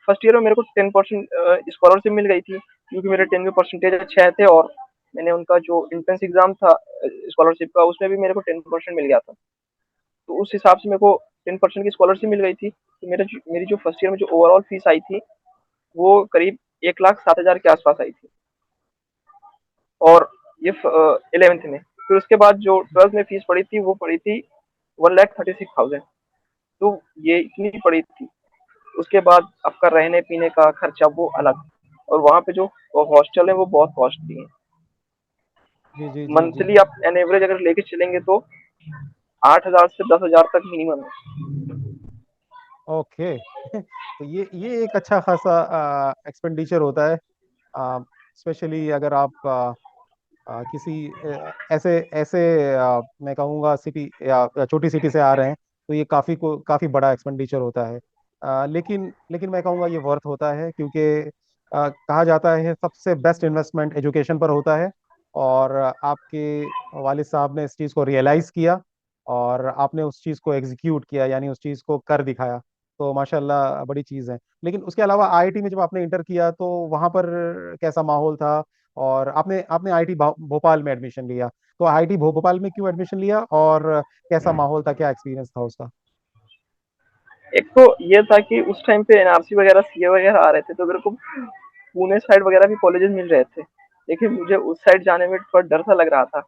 फर्स्ट ईयर में मेरे को 10% स्कॉलरशिप मिल गई थी, क्योंकि मेरे 10 में परसेंटेज अच्छे आए थे, और मैंने उनका जो एंट्रेंस एग्जाम था स्कॉलरशिप का, उसमें भी मेरे को 10% मिल गया था। तो उस हिसाब से मेरे को 10% की स्कॉलरशिप मिल गई थी। तो मेरी जो फर्स्ट ईयर में जो ओवरऑल फीस आई थी, वो करीब 1,07,000 के आसपास आई थी, और ये 11th में। फिर उसके बाद जो 12th में फीस पड़ी थी, वो पड़ी थी 1,36,000। तो ये इतनी पड़ी थी। उसके बाद आपका रहने पीने का खर्चा वो अलग, और वहाँ पे जो हॉस्टल है वो बहुत कॉस्टली है। जी जी जी जी। मंथली आप एन एवरेज अगर लेके चलेंगे तो 8,000 से 10,000 तक मिनिमम है। ओके तो ये एक अच्छा खासा एक्सपेंडिचर होता है, स्पेशली अगर आप किसी ऐसे ऐसे मैं कहूँगा सिटी या छोटी सिटी से आ रहे हैं, तो ये काफ़ी बड़ा एक्सपेंडिचर होता है। लेकिन लेकिन मैं कहूँगा ये वर्थ होता है, क्योंकि कहा जाता है सबसे बेस्ट इन्वेस्टमेंट एजुकेशन पर होता है। और आपके वालिद साहब ने इस चीज़ को रियलाइज़ किया और आपने उस चीज़ को एग्जीक्यूट किया, यानी उस चीज़ को कर दिखाया। तो माशाल्लाह बड़ी चीज़ है। लेकिन उसके अलावा आईआईटी में जब आपने इंटर किया तो वहाँ पर कैसा माहौल था? और आपने आपने आईआईटी भोपाल में एडमिशन लिया, तो आईआईटी भोपाल में क्यों एडमिशन लिया और कैसा माहौल था, क्या एक्सपीरियंस था उसका? एक तो ये था कि उस टाइम पे एनआरसी वगैरह, सीए वगैरह आ रहे थे, तो मेरे को पुणे साइड वगैरह भी कॉलेजेस मिल रहे थे। लेकिन मुझे उस साइड जाने में थोड़ा डर सा लग रहा था।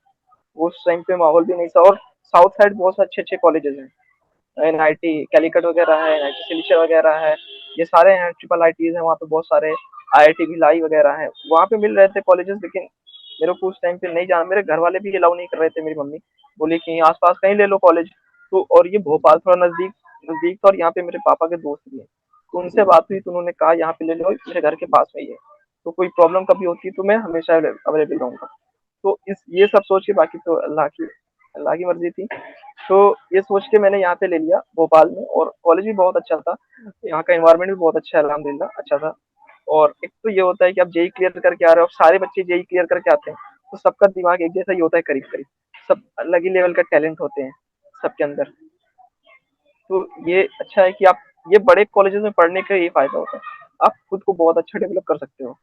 उस टाइम पे माहौल भी नहीं था, और साउथ साइड बहुत अच्छे अच्छे कॉलेजेस हैं, एनआईटी कैलिकट वगैरह है, एनआईटी सिलचर वगैरह है, ये सारे हैं, ट्रिपल आईटीज हैं वहाँ पे बहुत सारे, आईआईटी भिलाई वगैरह है, वहाँ पे मिल रहे थे कॉलेजेस। लेकिन मेरे को उस टाइम पे नहीं जाना, मेरे घर वाले भी अलाउ नहीं कर रहे थे। मेरी मम्मी बोली कि आस पास कहीं ले लो कॉलेज। तो और ये भोपाल थोड़ा नजदीक नजदीक था, और यहाँ पे मेरे पापा के दोस्त भी हैं, तो उनसे बात हुई तो उन्होंने कहा यहाँ पे ले लो, मेरे घर के पास में ही है, तो कोई प्रॉब्लम कभी होती है तो मैं हमेशा अवेलेबल रहूंगा। तो इस ये सब सोच के, बाकी तो अल्लाह की मर्जी थी। तो ये सोच के मैंने यहाँ पे ले लिया भोपाल में, और कॉलेज भी बहुत अच्छा था, यहाँ का एनवायरनमेंट भी बहुत अच्छा है, अल्हम्दुलिल्लाह अच्छा था। और एक तो ये होता है कि आप जेई क्लियर करके आ रहे हो, सारे बच्चे जेई क्लियर करके आते हैं, तो सबका दिमाग एक जैसा ही होता है करीब करीब, सब अलग ही लेवल का टैलेंट होते हैं सबके अंदर। तो ये अच्छा है कि आप ये बड़े कॉलेजेस में पढ़ने का ये फायदा होता है, आप खुद को बहुत अच्छा डेवलप कर सकते हो।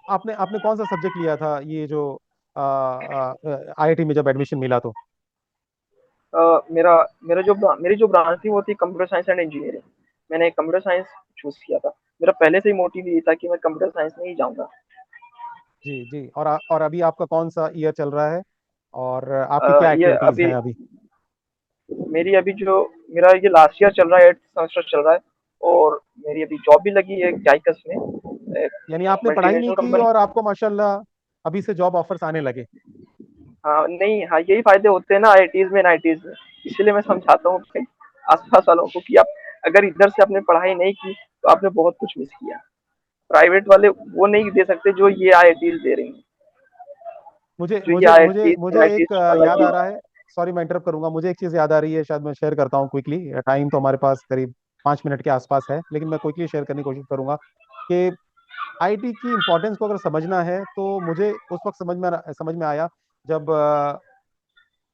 आपने आपने कौन सा सब्जेक्ट लिया था, ये जो आईआईटी में जब एडमिशन मिला तो? मेरा मेरी जो ब्रांच थी वो थी कंप्यूटर साइंस एंड इंजीनियरिंग। मैंने कंप्यूटर साइंस चूज किया था। मेरा पहले से ही मोटिव ये था कि मैं कंप्यूटर साइंस में ही जाऊंगा। जी जी। और अभी आपका कौन सा ईयर चल रहा है और आपकी क्या ये एक्टिविटीज अभी हैं अभी? मेरी अभी जो मेरा ये लास्ट ईयर चल रहा है, 8th सेमेस्टर चल रहा है, और मेरी अभी जॉब भी लगी है जाइकस में, यानी आपने पढ़ाई नहीं मल्टीनेशनल की कंपनी। और आपको माशाल्लाह अभी से जॉब ऑफर्स आने लगे। हाँ नहीं, हाँ यही फायदे होते हैं ना आईआईटीज में, एनआईटीज में। इसीलिए मैं समझाता हूँ अपने आसपास वालों को कि आप अगर इधर से आपने पढ़ाई नहीं की तो आपने बहुत कुछ मिस किया। प्राइवेट वाले वो नहीं दे सकते जो ये आईआईटीज दे रही हैं, मुझे जो ये मुझे मुझे आईआईटीज मुझे एक एनआईटीज अलग याद ही। आ रहा है। सॉरी मैं इंटरप्ट करूंगा, मुझे एक चीज़ याद आ रही है, शायद मैं शेयर करता हूँ क्विकली। टाइम तो हमारे पास करीब 5 मिनट के आसपास है, लेकिन मैं क्विकली शेयर करने की कोशिश करूंगा कि आईटी की इंपॉर्टेंस को अगर समझना है तो मुझे उस वक्त समझ में आया जब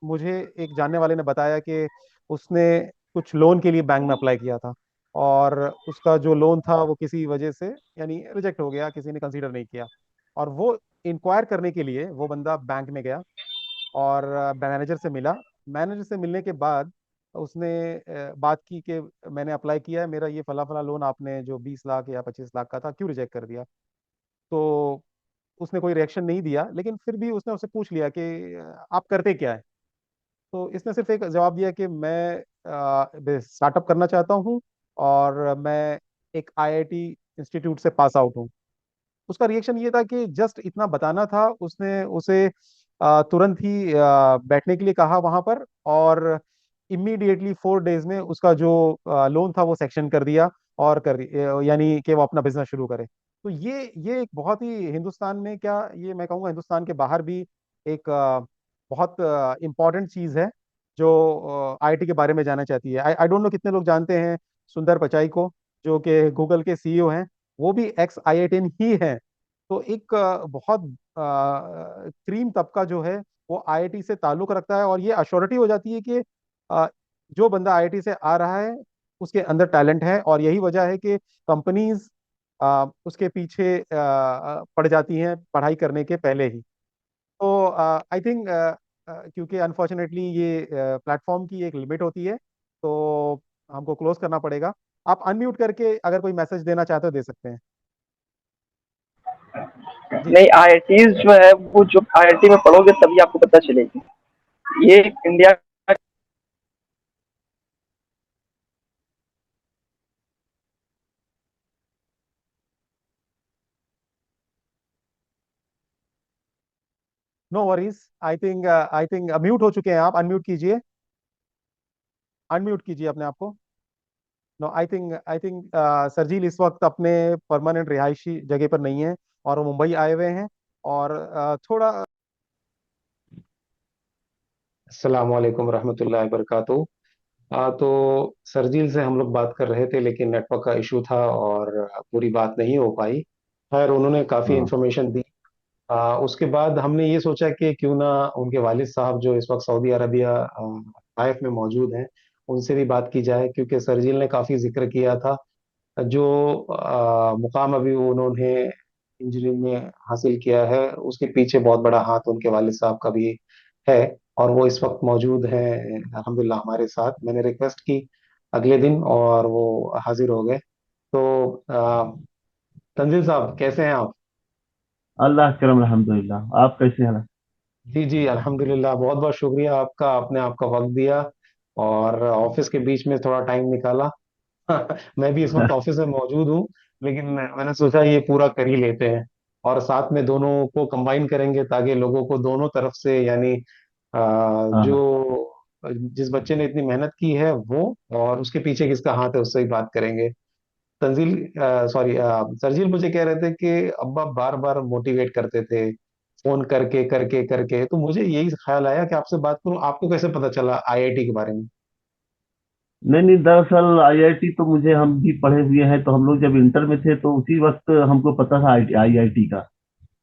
मुझे एक जानने वाले ने बताया कि उसने कुछ लोन के लिए बैंक में अप्लाई किया था, और उसका जो लोन था वो किसी वजह से यानी रिजेक्ट हो गया, किसी ने कंसीडर नहीं किया। और वो इंक्वायर करने के लिए वो बंदा बैंक में गया और मैनेजर से मिला। मैनेजर से मिलने के बाद उसने बात की कि मैंने अप्लाई किया है, मेरा ये फला फला लोन आपने जो 20 लाख या 25 लाख का था क्यों रिजेक्ट कर दिया? तो उसने कोई रिएक्शन नहीं दिया, लेकिन फिर भी उसने उससे पूछ लिया कि आप करते क्या है? तो इसने सिर्फ एक जवाब दिया कि मैं स्टार्टअप करना चाहता हूँ और मैं एक आईआईटी इंस्टीट्यूट से पास आउट हूँ। उसका रिएक्शन ये था कि जस्ट इतना बताना था, उसने उसे तुरंत ही बैठने के लिए कहा वहां पर, और इमीडिएटली 4 डेज में उसका जो लोन था वो सेक्शन कर दिया, और यानी कि वो अपना बिजनेस शुरू करे। तो ये एक बहुत ही हिंदुस्तान में, क्या ये मैं कहूँगा हिंदुस्तान के बाहर भी एक बहुत इम्पोर्टेंट चीज़ है जो आईटी के बारे में जानना चाहती है। आई आई डोंट नो कितने लोग जानते हैं सुंदर पिचाई को, जो कि गूगल के सीईओ हैं। वो भी एक्स आईआईटीएन ही है। तो एक बहुत क्रीम तबका जो है वो आईआईटी से ताल्लुक रखता है, और ये अश्योरिटी हो जाती है कि अ, जो बंदा आईआईटी से आ रहा है उसके अंदर टैलेंट है, और यही वजह है कि कंपनीज उसके पीछे पड़ जाती हैं पढ़ाई करने के पहले ही। तो आई थिंक क्योंकि अनफॉर्चुनेटली ये प्लेटफॉर्म की एक लिमिट होती है, तो हमको क्लोज करना पड़ेगा। आप अनम्यूट करके अगर कोई मैसेज देना चाहते हो दे सकते हैं। जी। नहीं, आईआईटीज जो है वो जो आईआईटी में पढ़ोगे तभी आपको पता चलेगी। ये India no worries. I think mute हो चुके हैं आप, अनम्यूट कीजिए। अनम्यूट कीजिए अपने आप को। नो, आई थिंक सरजील इस वक्त अपने परमानेंट रिहायशी जगह पर नहीं है, और वो मुंबई आए हुए हैं। और थोड़ा अस्सलाम वालेकुम रहमतुल्लाहि वबरकातुहू। तो सरजील से हम लोग बात कर रहे थे, लेकिन नेटवर्क का इशू था और पूरी बात नहीं हो पाई। खैर उन्होंने काफ़ी हाँ। इन्फॉर्मेशन दी। उसके बाद हमने ये सोचा कि क्यों ना उनके वालिद साहब जो इस वक्त सऊदी अरबिया ताइफ में मौजूद हैं, उनसे भी बात की जाए, क्योंकि सरजील ने काफी जिक्र किया था जो मुकाम अभी उन्होंने इंजीनियरिंग में हासिल किया है, उसके पीछे बहुत बड़ा हाथ उनके वालिद साहब का भी है। और वो इस वक्त मौजूद हैं अल्हम्दुलिल्लाह हमारे साथ। मैंने रिक्वेस्ट की अगले दिन और वो हाजिर हो गए। तो तंजील साहब कैसे हैं आप? अल्लाह करम अल्हम्दुलिल्लाह। आप कैसे हैं? जी जी अल्हम्दुलिल्लाह, बहुत बहुत शुक्रिया आपका, आपने आपका वक्त दिया और ऑफिस के बीच में थोड़ा टाइम निकाला। मैं भी इस वक्त ऑफिस में मौजूद हूँ, लेकिन मैंने सोचा ये पूरा कर ही लेते हैं और साथ में दोनों को कंबाइन करेंगे ताकि लोगों को दोनों तरफ से, यानी हाँ हाँ। जो जिस बच्चे ने इतनी मेहनत की है वो, और उसके पीछे किसका हाथ है उससे भी बात करेंगे। तंजील, सॉरी, सरजील मुझे कह रहे थे कि अब्बा बार बार मोटिवेट करते थे फोन करके करके करके, तो मुझे यही ख्याल आया कि आपसे बात करूं। आपको कैसे पता चला आईआईटी के बारे में? नहीं नहीं, दरअसल आईआईटी तो मुझे, हम भी पढ़े हुए हैं, तो हम लोग जब इंटर में थे तो उसी वक्त हमको पता था आईआईटी का।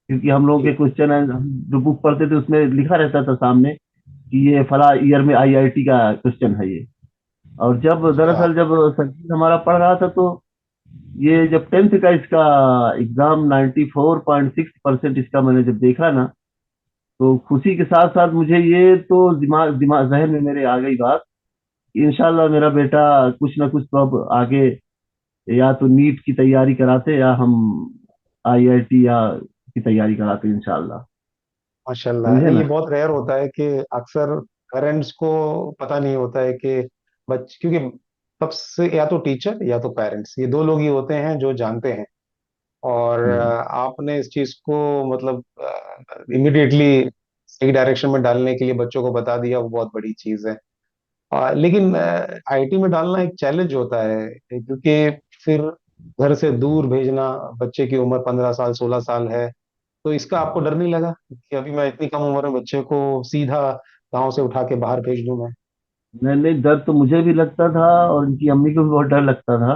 क्योंकि हम लोगों के जी। क्वेश्चन, हम जो बुक पढ़ते थे उसमें लिखा रहता था सामने कि ये फला ईयर में आईआईटी का क्वेश्चन है ये। और जब अच्छा। दरअसल जब संगीत हमारा पढ़ रहा था तो ये जब टेंथ का इसका एग्जाम 94.6% इसका मैंने जब देखा ना, तो खुशी के साथ साथ मुझे ये तो दिमाग दिमाग जहन में मेरे आ गई बात कि इंशाल्लाह मेरा बेटा कुछ ना कुछ तो अब आगे, या तो नीट की तैयारी कराते या हम आईआईटी या की तैयारी कराते इंशाल्लाह। माशाल्लाह, समझे ये ना? बहुत रेयर होता है कि अक्सर पेरेंट्स को पता नहीं होता है कि क्योंकि सबसे, या तो टीचर या तो पेरेंट्स, ये दो लोग ही होते हैं जो जानते हैं। और हम्म। आपने इस चीज को मतलब इमिडिएटली सही डायरेक्शन में डालने के लिए बच्चों को बता दिया, वो बहुत बड़ी चीज है। लेकिन आईटी में डालना एक चैलेंज होता है, क्योंकि फिर घर से दूर भेजना, बच्चे की उम्र 15 साल 16 साल है, तो इसका आपको डर नहीं लगा कि अभी मैं इतनी कम उम्र में बच्चे को सीधा गांव से उठा के बाहर भेज दूं मैं? नहीं नहीं, डर तो मुझे भी लगता था और इनकी अम्मी को भी बहुत डर लगता था।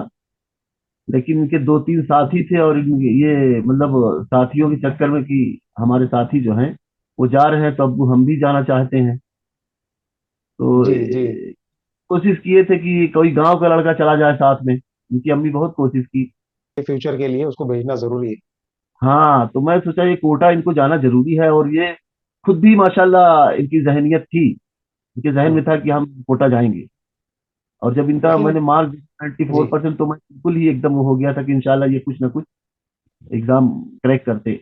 लेकिन इनके दो तीन साथी थे और ये मतलब साथियों के चक्कर में कि हमारे साथी जो हैं वो जा रहे हैं तो अब हम भी जाना चाहते हैं। तो जी जी। कोशिश किए थे कि कोई गांव का लड़का चला जाए साथ में। इनकी अम्मी बहुत कोशिश की। फ्यूचर के लिए उसको भेजना जरूरी है। हाँ, तो मैं सोचा ये कोटा इनको जाना जरूरी है, और ये खुद भी माशाल्लाह इनकी जहनीत थी। इनके जहन में हम्म। था कि हम कोटा जाएंगे। और जब इनका लेकिन मैंने मार्क 94%, तो मैं बिल्कुल ही एकदम वो हो गया था कि इंशाल्लाह ये कुछ ना कुछ एग्जाम क्रैक करते।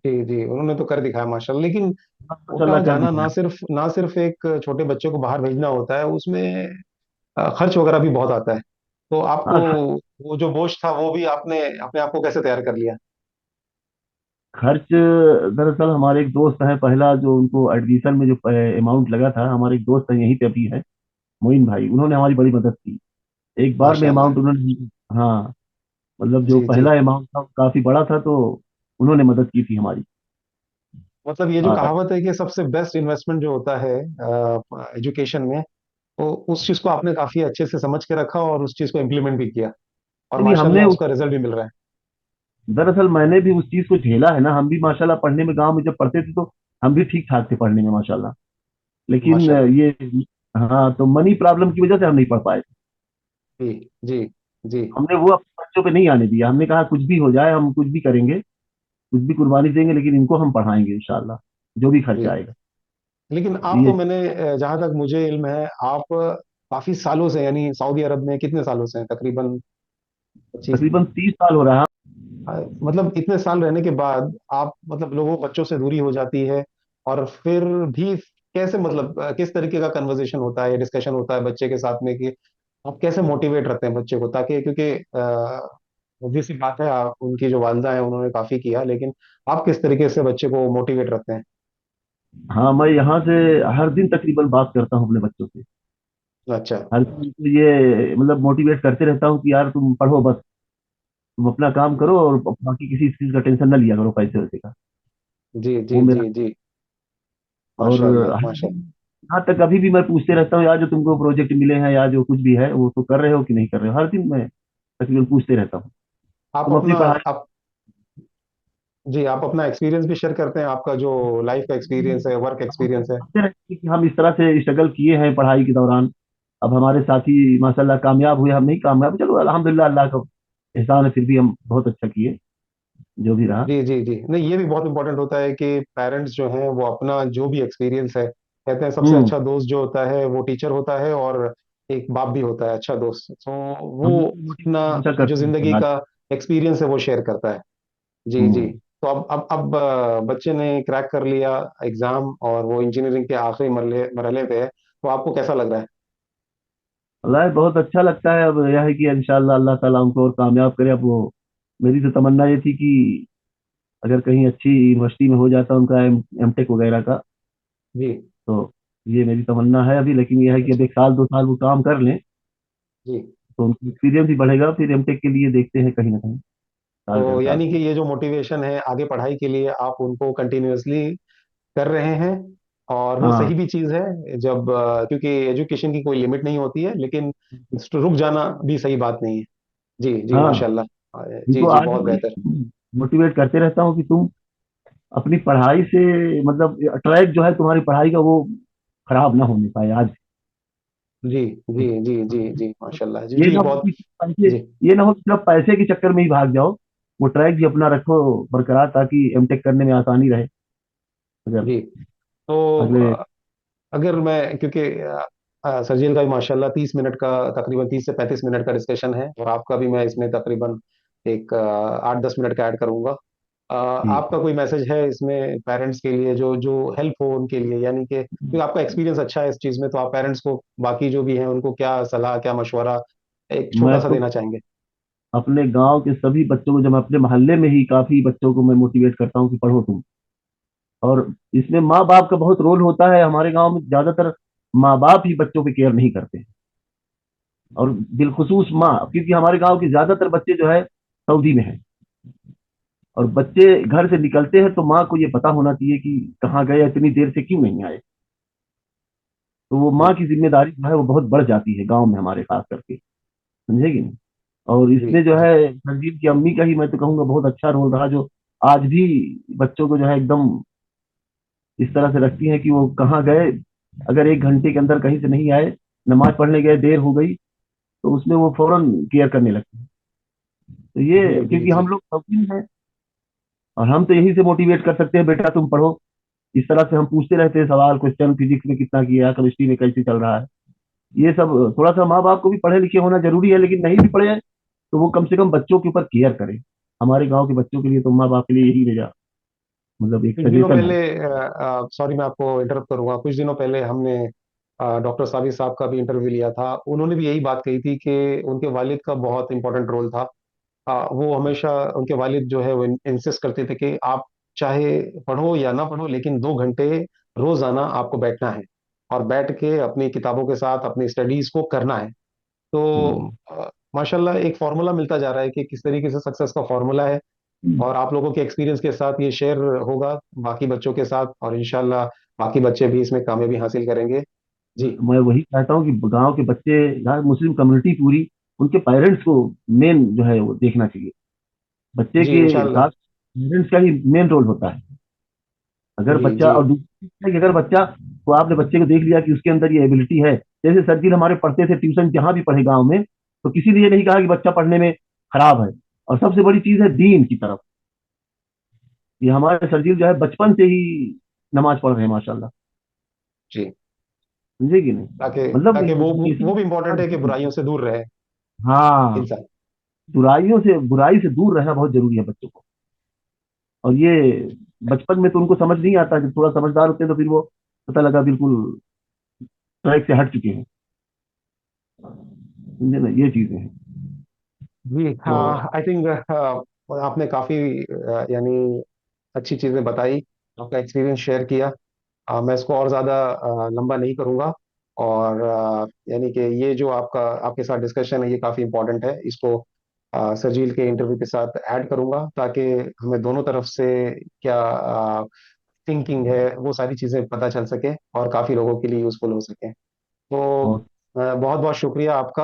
जी जी, उन्होंने तो कर दिखाया माशाल्लाह। लेकिन कोटा माशाल्लाह कर जाना दिखाया। ना सिर्फ एक छोटे बच्चे को बाहर भेजना होता है, उसमें खर्च वगैरह भी बहुत आता है। तो आपको हाँ, वो जो बोझ था वो भी आपने अपने आप को कैसे तैयार कर लिया? खर्च दरअसल हमारे एक दोस्त है, पहला जो उनको एडमिशन में जो अमाउंट लगा था, हमारे एक दोस्त है यहीं पे अभी है, मोइन भाई, उन्होंने हमारी बड़ी मदद की। एक बार में माशाल्लाह। अमाउंट उन्होंने, हाँ, मतलब जो जी जी। पहला अमाउंट था वो काफी बड़ा था, तो उन्होंने मदद की थी हमारी। मतलब ये जो हाँ कहावत है कि सबसे बेस्ट इन्वेस्टमेंट जो होता है एजुकेशन में, तो उस चीज को आपने काफी अच्छे से समझ के रखा और उस चीज को इम्प्लीमेंट भी किया, और नहीं, हमने माशाल्लाह उसका रिजल्ट भी मिल रहा है। दरअसल मैंने भी उस चीज को झेला है ना। हम भी माशाल्लाह पढ़ने में, गांव में जब पढ़ते थे तो हम भी ठीक ठाक थे पढ़ने में माशाल्लाह। लेकिन माशाल्लाह। ये, हाँ, तो मनी प्रॉब्लम की वजह से हम नहीं पढ़ पाए। जी जी जी हमने वो अपने बच्चों पे नहीं आने दिया। हमने कहा कुछ भी हो जाए, हम कुछ भी करेंगे, कुछ भी कुर्बानी देंगे, लेकिन इनको हम पढ़ाएंगे इंशाल्लाह, जो भी खर्चा जी। आएगा। लेकिन आप तो, ये मैंने जहां तक मुझे इल्म है, आप काफी सालों से, यानी सऊदी अरब में कितने सालों से हैं तकरीबन? 25? तकरीबन 30 साल हो रहा है। मतलब इतने साल रहने के बाद आप, मतलब लोगों बच्चों से दूरी हो जाती है, और फिर भी कैसे, मतलब किस तरीके का कन्वर्सेशन होता है या डिस्कशन होता है बच्चे के साथ में कि आप कैसे मोटिवेट रखते हैं बच्चे को, ताकि, क्योंकि obvious सी बात है, उनकी जो वालदा है उन्होंने काफी किया, लेकिन आप किस तरीके से बच्चे को मोटिवेट रखते हैं? हाँ, मैं यहाँ से हर दिन तकरीबन बात करता हूँ अपने बच्चों से। अच्छा। हर दिन उनको ये मतलब मोटिवेट करते रहता हूँ कि यार तुम पढ़ो बस, तुम अपना काम करो और बाकी किसी चीज का टेंशन न लिया करो, पैसे वैसे का। जी वो जी मेरा। जी जी। और माशाल्लाह हर दिन, माशाल्लाह। यहाँ तक अभी भी मैं पूछते रहता हूँ यार, जो तुमको प्रोजेक्ट मिले हैं या जो कुछ भी है वो तो कर रहे हो कि नहीं कर रहे हो, हर दिन मैं तकरीबन पूछते रहता हूँ। आप तुम अपनी अपना पढ़ाई। आप जी, आप अपना एक्सपीरियंस भी शेयर करते हैं, आपका जो लाइफ का एक्सपीरियंस है, वर्क हम एक्सपीरियंस है। बताते रहते हैं कि हम इस तरह से स्ट्रगल किए हैं पढ़ाई के दौरान। अब हमारे साथी माशाल्लाह कामयाब हुए, हम नहीं कामयाब, चलो अल्हम्दुलिल्लाह, अल्लाह का एहसान है, फिर भी हम बहुत अच्छा किए जो भी रहा। जी जी जी, नहीं ये भी बहुत इंपॉर्टेंट होता है कि पेरेंट्स जो हैं वो अपना जो भी एक्सपीरियंस है, कहते हैं सबसे हम्म। अच्छा दोस्त जो होता है वो टीचर होता है, और एक बाप भी होता है अच्छा दोस्त, तो हम वो लोग को अपना मोटिवेट हमेशा जो करते जिंदगी हैं। का एक्सपीरियंस है वो शेयर करता है। जी जी। हम्म। तो अब बच्चे ने क्रैक कर लिया एग्जाम और वो इंजीनियरिंग के आखिरी मरले मरहले पे है, तो आपको कैसा लग रहा है? अल्लाह बहुत अच्छा लगता है। अब यह है कि इंशाअल्लाह अल्लाह ताला उनको और कामयाब करे। अब वो, मेरी तो तमन्ना ये थी कि अगर कहीं अच्छी यूनिवर्सिटी में हो जाता उनका एमटेक वगैरह का, जी। तो ये मेरी तमन्ना है अभी। लेकिन यह है कि अब अच्छा। 1 साल 2 साल वो काम कर लें जी। तो उनका एक्सपीरियंस भी बढ़ेगा, फिर एमटेक के लिए देखते हैं कहीं ना कहीं, साल डेढ़ तो साल। यानी कि ये जो मोटिवेशन है आगे पढ़ाई के लिए आप उनको कंटिन्यूअसली कर रहे हैं, और वो हाँ सही भी चीज है, जब क्योंकि एजुकेशन की कोई लिमिट नहीं होती है, लेकिन रुक जाना भी सही बात नहीं है। जी जी, हाँ। माशाल्लाह। जी उनको जी, आज बहुत भी बेहतर। मोटिवेट करते रहता हूँ कि तुम अपनी पढ़ाई से, मतलब ट्रैक जो है तुम्हारी पढ़ाई का वो खराब ना होने पाए आज। जी जी जी जी जी, माशाल्लाह जी ये जी, ना हो बहुत। कि पैसे, जी ये ना हो कि सिर्फ पैसे के चक्कर में ही भाग जाओ। वो ट्रैक भी अपना रखो बरकरार, ताकि एमटेक करने में आसानी रहे। अगर जी। तो अगले। अगर मैं, क्योंकि सरजील का भी माशाल्लाह 30 मिनट का, तकरीबन 30 से 35 मिनट का डिस्कशन है, और आपका भी मैं इसमें तकरीबन एक 8-10 मिनट का ऐड करूंगा। जी। आपका कोई मैसेज है इसमें पेरेंट्स के लिए, जो जो हेल्प हो उनके लिए, यानी कि क्योंकि आपका एक्सपीरियंस अच्छा है इस चीज़ में, तो आप पेरेंट्स को, बाकी जो भी हैं उनको क्या सलाह, क्या मशवरा एक छोटा मैं सा तो देना चाहेंगे? अपने गांव के सभी बच्चों को, जब मैं अपने मोहल्ले में ही काफी बच्चों को मैं मोटिवेट करता हूँ कि पढ़ो तुम। और इसमें माँ बाप का बहुत रोल होता है। हमारे गांव में ज्यादातर माँ बाप ही बच्चों की केयर नहीं करते हैं। और बिलखुसूस माँ, क्योंकि हमारे गांव के ज्यादातर बच्चे जो है सऊदी में है। और बच्चे घर से निकलते हैं तो माँ को ये पता होना चाहिए कि कहाँ गए, इतनी देर से क्यों नहीं आए। तो वो जी माँ की जिम्मेदारी जो है वो बहुत बढ़ जाती है गांव में हमारे, खास करके, समझेगी नहीं। और जी इसमें जो जी है संजीव की अम्मी का ही मैं तो कहूँगा बहुत अच्छा रोल रहा, जो आज भी बच्चों को जो है एकदम इस तरह से रखती है कि वो कहाँ गए, अगर 1 घंटे के अंदर कहीं से नहीं आए, नमाज पढ़ने गए देर हो गई, तो उसमें वो फौरन केयर करने लगती है। तो जी ये जी क्योंकि जी हम लोग शौकीन हैं, और हम तो यही से मोटिवेट कर सकते हैं, बेटा तुम पढ़ो। इस तरह से हम पूछते रहते हैं सवाल, क्वेश्चन, फिजिक्स में कितना किया, केमिस्ट्री में कैसे चल रहा है। ये सब थोड़ा सा माँ बाप को भी पढ़े लिखे होना जरूरी है, लेकिन नहीं भी पढ़े हैं तो वो कम से कम बच्चों के ऊपर केयर करें। हमारे गांव के बच्चों के लिए तो माँ बाप के लिए यही मेरा, मतलब एक कुछ दिनों सजेशन पहले, है। सॉरी मैं आपको इंटरप्ट करूंगा, कुछ दिनों पहले हमने डॉक्टर साबिर साहब का भी इंटरव्यू लिया था, उन्होंने भी यही बात कही थी कि उनके वालिद का बहुत इंपॉर्टेंट रोल था। वो हमेशा, उनके वालिद जो है वो इंसिस्ट करते थे कि आप चाहे पढ़ो या ना पढ़ो, लेकिन 2 घंटे रोजाना आपको बैठना है, और बैठ के अपनी किताबों के साथ अपनी स्टडीज को करना है। तो हम्म। माशाल्लाह एक फार्मूला मिलता जा रहा है कि किस तरीके से सक्सेस का फार्मूला है, और आप लोगों के एक्सपीरियंस के साथ ये शेयर होगा बाकी बच्चों के साथ, और इंशाल्लाह बाकी बच्चे भी इसमें कामयाबी हासिल करेंगे। जी मैं वही चाहता हूँ कि गांव के बच्चे, यहाँ मुस्लिम कम्युनिटी पूरी, उनके पेरेंट्स को मेन जो है वो देखना चाहिए। बच्चे जी, के इंशाल्लाह। साथ पेरेंट्स का ही मेन रोल होता है। अगर जी बच्चा, जी और दूसरी चीज़ है कि अगर बच्चा को, आपने बच्चे को देख लिया कि उसके अंदर ये एबिलिटी है, जैसे सर जी हमारे पढ़ते थे ट्यूशन जहां भी पढ़े गांव में, तो किसी ने ये नहीं कहा कि बच्चा पढ़ने में खराब है। और सबसे बड़ी चीज है दीन की तरफ। ये हमारे सर जी जो है बचपन से ही नमाज पढ़ रहे हैं माशाल्लाह, जी, समझे कि नहीं। ताकि मतलब ताकि वो एजुकेशन, भी इम्पोर्टेंट है कि बुराइयों से दूर रहे हाँ, इंसान। बुराई से दूर रहना बहुत जरूरी है बच्चों को। और ये बचपन में तो उनको समझ नहीं आता, जब थोड़ा समझदार होते हैं तो फिर वो पता लगा बिल्कुल ट्रैक से हट चुके हैं, समझे ना, ये चीजें हैं। जी तो हाँ, आई थिंक आपने काफी यानी अच्छी चीजें बताई, आपका एक्सपीरियंस शेयर किया। मैं इसको और ज़्यादा लंबा नहीं करूँगा, और यानी कि ये जो आपका, आपके साथ डिस्कशन है, ये काफ़ी इम्पोर्टेंट है, इसको सरजील के इंटरव्यू के साथ ऐड करूँगा, ताकि हमें दोनों तरफ से क्या थिंकिंग है वो सारी चीज़ें पता चल सके, और काफ़ी लोगों के लिए यूज़फुल हो सके। तो बहुत बहुत बहुत शुक्रिया आपका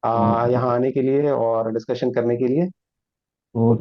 बहुत यहाँ आने के लिए और डिस्कशन करने के लिए। बहुत